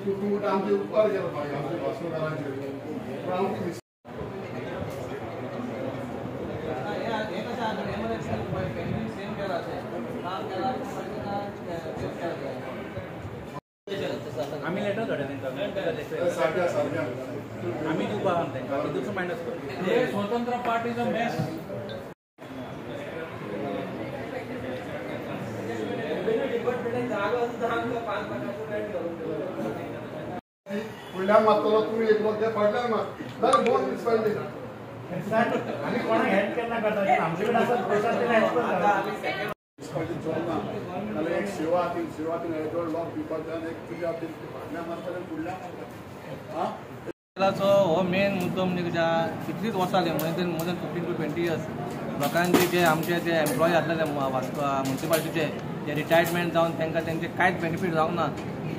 कुटुंब आमचे उपकार केला पाहिजे आमच्या वास्तवकारांचे पण आमची आम्ही लेटर आम्ही उभा आहोत माइनस स्वतंत्र पार्टीचा मेस पुढल्या मातला तुम्ही एक मध्ये पडला ना तर 2 मिनिट पडले आणि कोणा हेल्प केला करतात आमच्याकडे असं प्रशासन आहे त्याला एक सेवातील एडवर्ड लॉ पिपलच्यान एक तुझ्या फाटल्या मास्तरान पुढल्या हो मेन मुद्दो म्हणजे कितलीच वर्सां जाली मोर दॅन 15 to 20 years लोकांचे जे आमचे जे एम्प्लॉय आसलेले म्युनिसिपालिटीचे जे रिटायरमेंट जावन तांकां तेंचे कांयच बेनिफीट जावंक ना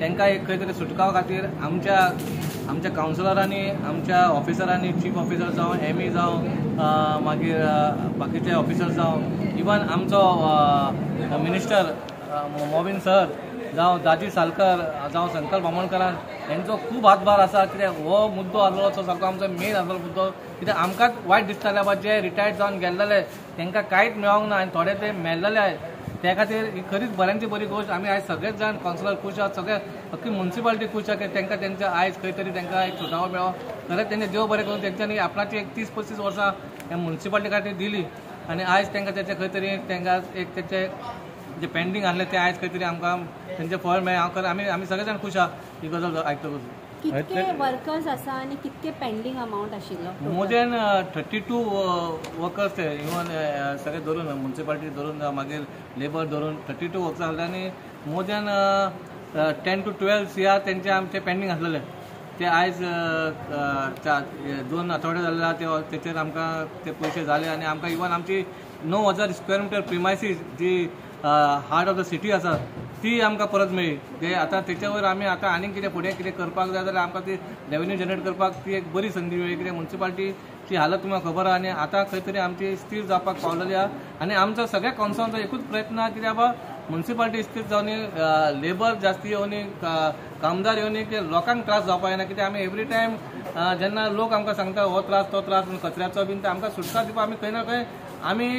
तांकां एक खंय तरी सुटकाव खातीर आमच्या कावन्सिलरांनी आमच्या ऑफिसरांनी चीफ ऑफिसर जावं ME जावं मागीर बाकीचे ऑफिसर जावं इवन आमचो मिनिस्टर मोविन सर जावं दाजी सालकर जावं संकल्प बामणकरान हेंचो खूब हातभार आसा कित्याक हो मुद्दो आसलो तो सारको आमचो मेन आसलो मुद्दो कित्याक आमकांच वायट दिसतालें बाबा जे रिटायर्ड जावन गेल्लेले तांकां कांयच मेळोंक ना आनी थोडे ते मेल्लेले आहेत त्या खातीर ही खरीच बऱ्यांची बरी गोष्ट आमी आयज सगळेच जाण कावन्सिलर खुश आहात सगळे अख्खी म्युनिसिपालिटी खुश आहा की तांकां तेंच्या आयज खंय तरी तांकां एक सुटावो मेळ्ळो खरेंच तेंचे देव बरें करून तेंच्यांनी आपणाची एक 30-35 वर्सां ह्या म्युनिसिपालिटी खातीर दिली आनी आयज तांकां तेचे खंय तरी तांकां एक तेचे जे पेंडींग आसलें ते आयज खंय तरी आमकां तेंचे फळ मेळ्ळें हांव खरें आमी सगळे जाण खुश आहा ही गजाल आयकतकूच कितके वर्कर्स आसा आनी कितके पेंडींग अमाउंट आशिल्लो मोर दॅन 32 वर्कर्स ते इवन सगळे धरून म्युनिसिपालिटी धरून मागीर लेबर धरून 32 वर्कर्स आसले आनी मोर दॅन 10 to 12 CR तेंचे आमचे पेंडींग आसलेले ते आयज 2 आठवडे जाल्ले तेचेर आमकां ते पयशे जाले आनी आमकां इवन आमची 9,000 स्क्वेअर मिटर प्रिमायसीस जी हार्ट ऑफ द सिटी आसा ती आमकां परत मेळ्ळी ते आतां तेच्या वयर आमी आतां आनीक कितें फुडें कितें करपाक जाय जाल्यार आमकां ती रेव्हेन्यू जनरेट करपाक ती एक बरी संदी मेळ्ळी कित्याक म्युनिसिपालिटीची हालत तुमकां खबर आहा आनी आतां खंय तरी आमची स्थिर जावपाक पावलेली आहा आनी आमचो सगळ्या कावन्सिलरांचो एकूच प्रयत्न आहा कित्याक बाबा म्युनिसिपालिटी स्थिर जावन लेबर जास्ती येवनी कामदार येवनी की लोकांक त्रास जावपाक जायना कित्याक आमी एवरी टायम जेन्ना लोक आमकां सांगता हो त्रास तो त्रास कचऱ्याचो बीन ते आमकां सुटका दिवपाक आमी खंय ना खंय आमी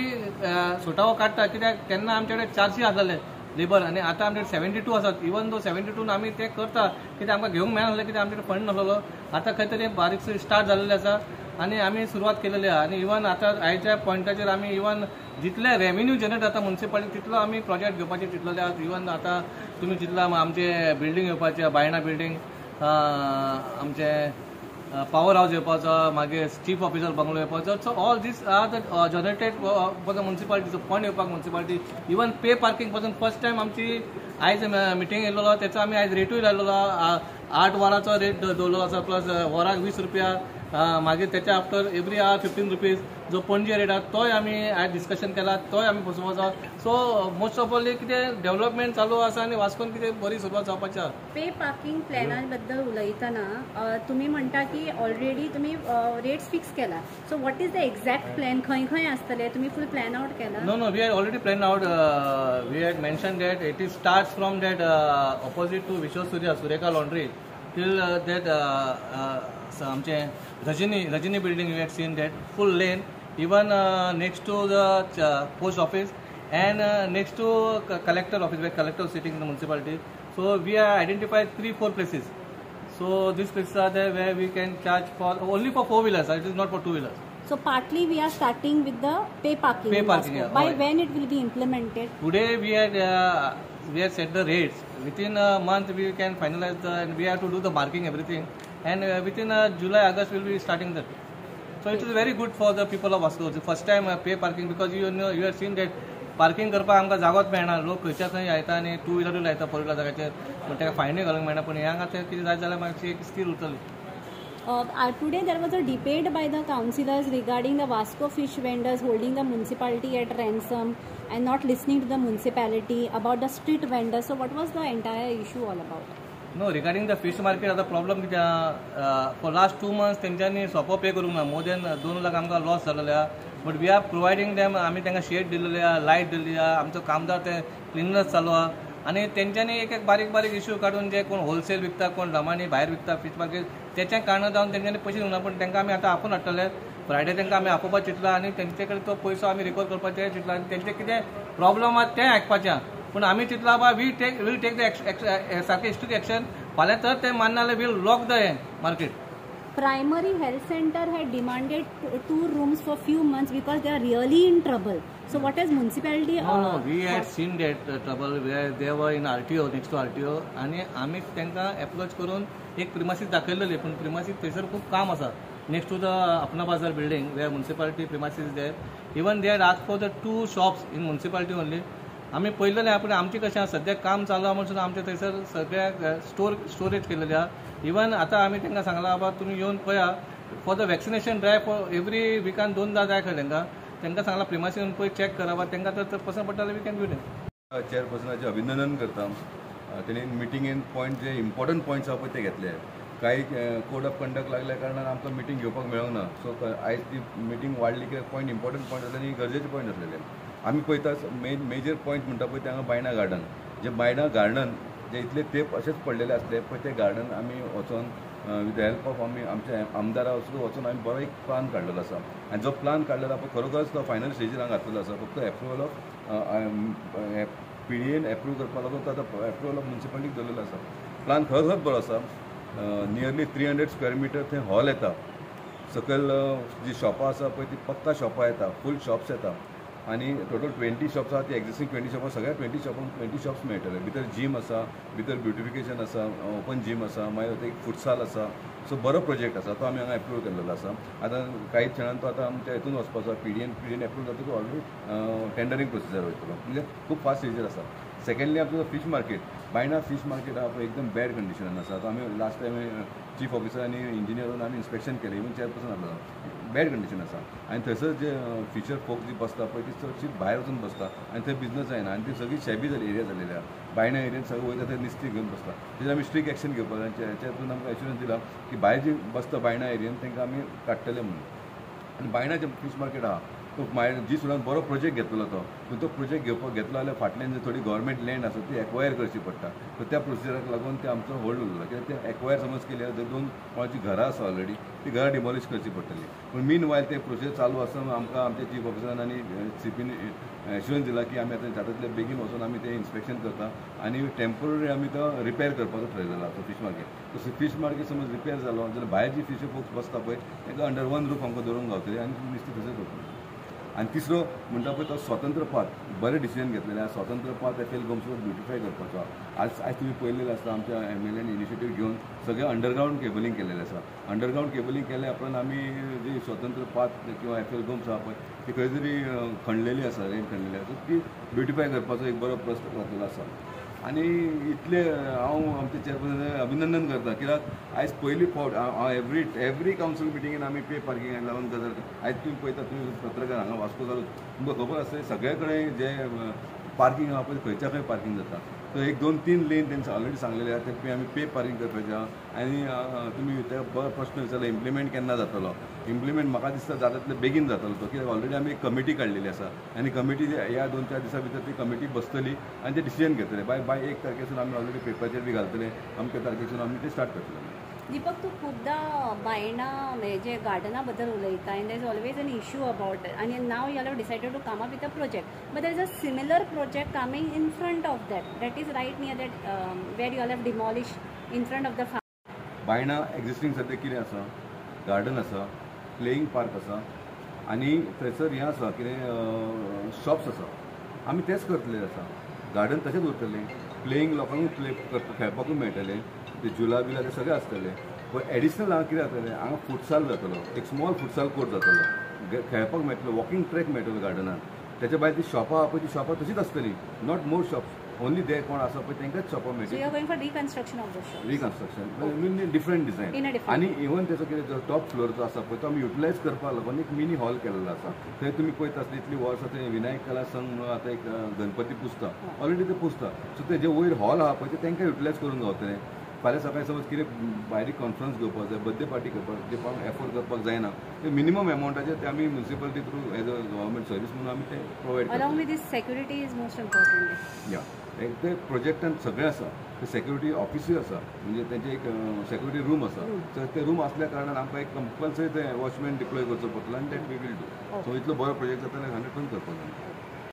सुटावो काडटा कित्याक तेन्ना आमचे कडेन 400 आसलेले लेबर आनी आतां आमचे 72 आसात इवन दो 72 आमी ते करता कित्याक आमकां घेवंक मेळनासलें कित्याक आमचे कडेन फंड नासलो आतां खंय तरी बारीक स्टार्ट जाल्लेले आसा आनी आमी सुरवात केलेली आहा आनी इवन आतां आयच्या पॉयंटाचेर आमी इवन जितले रेव्हेन्यू जनरेट जाता म्युनिसिपालिटी तितलो आमी प्रोजेक्ट घेवपाचे चिंतलेले आहात इवन आतां तुमी चिंतला आमचे बिल्डींग येवपाचे बायणा बिल्डींग आमचे पावर हाऊस येवपाचो मागीर चीफ ऑफिसर बंगलो येवपाचो so all these are the generated for the म्युनिसिपालिटीचो फंड येवपाक म्युनिसिपालिटी इवन पे पार्किंग पासून फर्स्ट टायम आमची आयज मिटींग येयल्लो तेचो आमी आयज रेटूय लायलेलो 8 वरांचो रेट दवरलेलो आसा प्लस वराक 20 रुपया मागीर तेच्या आफ्टर एवरी आवर 15 रुपीज जो पणजे रेट आहा तोय आमी आयज डिस्कशन केला तोय आमी बसोवपाचो सो मोस्ट ऑफ ऑल कितें डेव्हलपमेंट चालू आसा आनी वास्कोन कितें बरी सुरवात जावपाची आहा पे पार्किंग प्लॅना बद्दल उलयतना तुमी म्हणटा की ऑलरेडी तुमी रेट्स फिक्स केला so what is the exact plan खंय खंय आसतले तुमी फुल प्लॅन आउट केला no we had already plan out we had mention that it is starts from that opposite to Vishwasurya Surekha laundry till that आमचे Rajni building we had seen that full lane even next to the post office and next to collector office where collector is sitting in the municipality. So we have identified 3-4 places. So these places are there where we can charge for only for 4-wheelers. It is not for 2-wheelers. So partly we are starting with the pay parking. Pay parking. Yeah. By when it will be implemented? Today we had set the rates. Within a month we can finalize and we have to do the marking everything. And within July August we will be starting that. So it is very good for the people of Vasco. The first time pay parking because you have seen that parking करपाक आमकां जागोच मेळना लोक खंयच्या खंय येता आनी 2-wheeler लायता 4-wheeler जाग्याचेर पण ताका फायनूय घालूंक मेळना पण ह्यांक आतां कितें जाय जाल्यार मातशी एक स्थिर उरतली. Today there was a debate by the councillors regarding the Vasco fish vendors holding the municipality at ransom and not listening to the municipality about the street vendors. So what was the entire issue all about? No, regarding the fish market, the problem for last 2 months तेंच्यांनी सोपो पे करूंक ना more than 2 lakh आमकां loss जालेले आहा but we R प्रोवायडींग them आमी तांकां shade दिलेले आहा लायट दिल्ली आहा आमचो कामदार ते क्लिनर्स चालू आहा आणि तेंच्यांनी एक एक बारीक बारीक इश्यू काढून जे कोण होलसेल विकता कोण रमानी भायर विकता फीश मार्केट त्याच्या कारण जावन तेंच्यांनी पयशे दिवना पण तांकां आमी आतां आपूण हाडटले फ्रायडे तांकां आमी आपोवपाक चिंतला आणि तेंचे कडेन तो पयसो आमी रिकवर करपाचें चिंतला आनी तेंचे कितें प्रॉब्लम आसा तें आयकपाचें पूण आमी चिंतला बा वील टेक द सारकें स्ट्रिक्ट एक्शन फाल्यां तर तें मानना जाल्यार will lock the market. Primary health center had demanded 2 rooms for few months because they are really in trouble. So what is municipality? No, we had seen that trouble where they were in RTO, next to RTO, आणि आमी तांकां approach करून एक प्रिमासीस दाखयलेली पूण प्रिमासीस थंयसर खूब काम आसा next to the Apna Bazaar building where municipality premises is there even they had asked for the 2 shops in municipality only. आमी पळयलेलें आहा पूण आमचें कशें आसा सद्याक काम चालू आहा म्हणून आमचें थंयसर सगळ्याक स्टोरेज केलेलें आहा. इवन आतां आमी तांकां सांगलां बाबा तुमी येवन पळया for the vaccination drive for every विकान 2दा जाय खंय तांकां सांगलां प्रिमासीस येवन पळय चॅक करा तांकां तर पसंत पडटा जाल्यार वी कॅन डू इट. चेअरपर्सनाचे अभिनंदन करता. तेणी मिटिंगेन पॉयंट जे इम्पॉर्टंट पॉयंट्स आहा पळय ते घेतले. काही कोड ऑफ कंडक्ट लागल्या कारणान आमकां मिटींग घेवपाक मेळूंक ना. सो आयज ती मिटींग वाडली कित्याक पॉयंट इम्पॉर्टंट पॉयंट आसले आनी गरजेचे पॉयंट आसलेले. आमी पळयता मेजर पॉयंट म्हणटा पळय ते हांगा बायणा गार्डन जे बायणा गार्डन जे इतले तेंप अशेंच पडलेले आसले पळय ते गार्डन आमी वचून विथ द हेल्प ऑफ आमी आमच्या आमदारा वचून आमी बरो एक प्लान काडलेलो आसा आनी जो प्लान काडलेलो आसा खरोखरच तो फायनल स्टेजीर हांगा घातलेलो आसा. फक्त एप्रुवल ऑफ PDN एप्रूव करपा लागून तो आतां एप्रुवल ऑफ म्युनिसिपालिटीक दवरलेलो आसा. प्लान खरोखरच बरो आसा. नियरली 300 स्क्वेअर मिटर थंय हॉल येता. सकयल जी शॉपां आसा पळय ती पक्का शॉपां येता फूल शॉप्स येता आनी टोटल 20 शॉप्स आसा ती एक्झिस्टींग 20 शॉपां सगळ्या 20 शॉप्स मेळटले. भितर जीम आसा भितर ब्युटिफिकेशन आसा ओपन जीम आसा मागीर एक फुटसाल आसा. सो बरो प्रोजेक्ट आसा तो आमी हांगा एप्रूव केल्लो आसा. आतां कांय क्षणान तो आतां आमच्या हितून वचपाचो PDN एप्रूव जातकच ऑलरेडी टेंडरींग प्रोसिजर वयतलो म्हणजे खूब फास्ट स्टेजीर आसा. सेकंडली आमचो fish market Baina fish market आहा पळय एकदम बॅड कंडिशनान आसा. तो आमी लास्ट टायम चीफ ऑफिसर आनी इंजिनियरान आमी इन्स्पेक्शन केलें इवन चेअरपर्सन आसलो बॅड कंडिशन आसा. आनी थंयसर जे फिशर फोक जी बसता पळय ती चडशी भायर वचून बसता आनी थंय बिजनस जायना आनी ती सगळी शेबी जाली एरिया जालेली आहा. बायणा एरियेन सगळें वयता थंय नुस्तें घेवन बसता. तेजेर आमी स्ट्रिक्ट एक्शन घेवपाक जाय. चेअरपर्सन आमकां एश्युरन्स दिला की भायर जी बसता बायणा एरियेन तांकां आमी काडटले म्हणून. आनी बायणा जे फीश मार्केट आहा तो जी सुद्दां बरो प्रोजेक्ट घेतलो तो प्रोजेक्ट घेवपाक घेतलो जाल्यार फाटल्यान जे थोडी गव्हर्मेंट लँड आसा ती एक्वायर करची पडटा. सो त्या प्रोसिजराक लागून ते आमचो होल्ड उरलो कित्याक ते एक्वायर समज केली जाल्यार 2 कोणाची घरां आसा ऑलरेडी ती घरां डिमॉलिश करची पडटली. पूण मीन वायल ते प्रोसेस चालू आसतना आमकां आमच्या चीफ ऑफिसरान आनी CPन एश्युरन्स दिला की आमी आतां जाता बेगीन वचून आमी ते इन्स्पेक्शन करता आनी टेम्पररी आमी तो रिपेर करपाचो ठरयलेलो आसा fish market. So fish market समज रिपेर जालो जाल्यार भायर जी फिशर फोक्स बसता पळय तांकां अंडर 1 रूफ आमकां दवरूंक गावतली आनी नुस्तें थंयसर करतली. आनी तिसरो म्हणटा पळय तो स्वतंत्र पाथ बरें डिसिजन घेतलेलें आसा. स्वतंत्र पाथ FL गोमसो ब्युटिफाय करपाचो. आज तुमी पळयलेलें आसता आमच्या MLAन इनिशिएटीव घेवन सगळें अंडरग्रावंड केबलिंग केलेलें आसा. अंडरग्रावंड केबलिंग केल्या उपरांत आमी जी स्वतंत्र पाथ किंवा FL गोम्स आहा पळय ती खंय तरी खणलेली आसा रेंज खणलेली आसा ती ब्युटिफाय करपाचो एक बरो प्रस्ताव घातलेलो आसा. आनी इतले हांव आमच्या चेअरपर्सनाचें अभिनंदन करता कित्याक आयज पयली फावट एवरी कावन्सील मिटिंगेन आमी पे पार्किंगाक लागून गजाल आयज तुमी पळयता तुमी पत्रकार हांगा वास्को जालो तुमकां खबर आसता सगळे कडेन जे पार्किंग आहा पळय खंयच्या खंय पार्किंग जाता. तो 1-2-3 लेन तेंचे ऑलरेडी सांगलेले आहा ते आमी पे पार्किंग करपाचें आहा. आनी तुमी ते प्रश्न विचारलो इम्प्लिमेंट केन्ना जातलो. इम्प्लिमेंट म्हाका दिसता जाता तितले बेगीन जातलो तो कित्याक ऑलरेडी आमी एक कमिटी काडलेली आसा आनी कमिटी ह्या 2-4 दिसां भितर ती कमिटी बसतली आनी ते डिसिजन घेतले बाय 1 तारखेसून आमी ऑलरेडी पेपराचेर बी घालतले अमके तारखेसून आमी ते स्टार्ट करतले. दीपक तू खूपदा बायणा म्हणजे गार्डना बद्दल उलयता and there is always an issue about आणि now you have decided to come up with a project but there is a similar project coming in front of that is right near that where you have demolish in front of the farm. बायणा existing सद्या कितें आसा garden आसा playing park आसा आनी थंयसर हें आसा कितें शॉप्स आसा. आमी तेंच करतले आसा. गार्डन तशेंच उरतलें प्लेईंग लोकांकूय खेळपाकूय मेळटलें ते झुला बिला ते सगळे आसतले. पण एडिशनल हांगा कितें जातलें हांगा फुटसाल जातलो एक स्मॉल फुटसाल कोर्ट जातलो खेळपाक मेळटलो वॉकिंग ट्रॅक मेळटलो गार्डनान. त्याच्या भायर ती शॉपां आहा पळय ती शॉपां तशीच आसतली not more shops only they कोण आसा पळय तांकांच शॉपां मेळटली. रिकन्स्ट्रक्शन डिफरंट डिझायन आनी इवन तेचो कितें टॉप फ्लोर जो आसा पळय तो आमी युटिलायज करपा लागून एक मिनी हॉल केल्लो आसा. थंय तुमी पळयता आसली इतली वर्सां थंय विनायक कला संघ म्हणून आतां एक गणपती पुजता ऑलरेडी ते पुजता. सो तेजे वयर हॉल आहा पळय ते तांकां युटिलायज करूंक गावतलें. फाल्यां सकाळीं समज कितें भायली कॉन्फरन्स घेवपाक जाय, बर्थडे पार्टी करपाक जे कोण एफोर्ड करपाक जायना ते मिनिमम एमावंटाचेर ते आमी municipality through as a government service म्हणून आमी ते provide Along with this, security is most important. या ते प्रोजेक्टान सगळें आसा, ते सेक्युरिटी ऑफिसूय आसा, म्हणजे तेंचे एक सेक्युरिटी रूम आसा. सो ते रूम असल्या कारणान आमकां एक कंपल्सरी ते वॉचमॅन डिप्लॉय करचो पडटलो आनी that we will do. So इतलो बरो प्रोजेक्ट जाता 100% करपाक जाय.